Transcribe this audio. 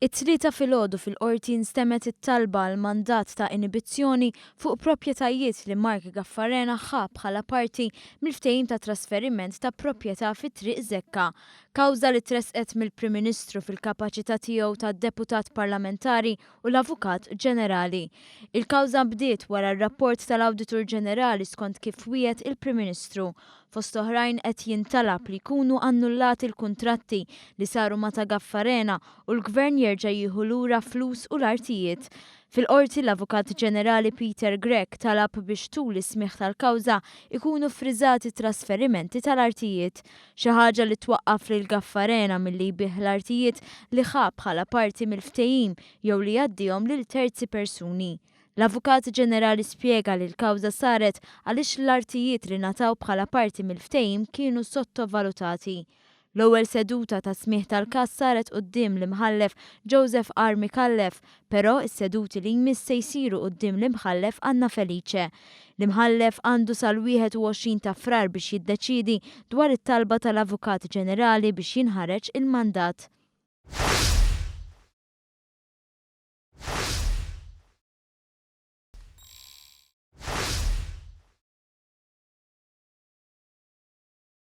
It-tlieta filgħodu fil-qorti nstemet it-talba għal mandat ta' inibizzjoni fuq proprjetajiet li Mark Gaffarena ħa bħala parti mill-ftehim ta' trasferiment ta' proprjetà fit-Triq Żekka, kawża li tresqet mill-Prim Ministru fil-kapaċità tiegħu ta' deputat parlamentari u l-Avukat Ġenerali. Il-kawża bdiet wara r-rapport tal-Awditur Ġenerali skont kif wiegħed il-Prim Ministru. Fost oħrajn qed jintalab li jkunu annullati l-kuntratti li saru ma' ta' Gaffarena u l-Gvern jerġa' jieħu lura flus u l-artijiet. Fil-qorti l-Avukat Ġenerali Peter Grech talab biex tul is-smigħ tal-kawża ikunu friżati trasferimenti tal-artijiet, xi ħaġa li twaqqaf lil Gaffarena milli jbieħ l-artijiet li ħa bħala parti mill-ftehim jew li jgħaddihom lil terzi persuni. L-Avukat Ġenerali spjega li l-kawża saret għaliex l-artijiet li ngħataw bħala parti mill-ftehim kienu sottovalutati. L-ewwel seduta ta' smigħ tal-każ saret quddiem l-imħallef Joseph R. Mikallef, però s-seduti li jmiss se jsiru quddiem l-imħallef Anna Felice. L-imħallef għandu sal-21 ta' Frar biex jiddeċiedi dwar it-talba tal-Avukat Ġenerali biex jinħareġ il-mandat.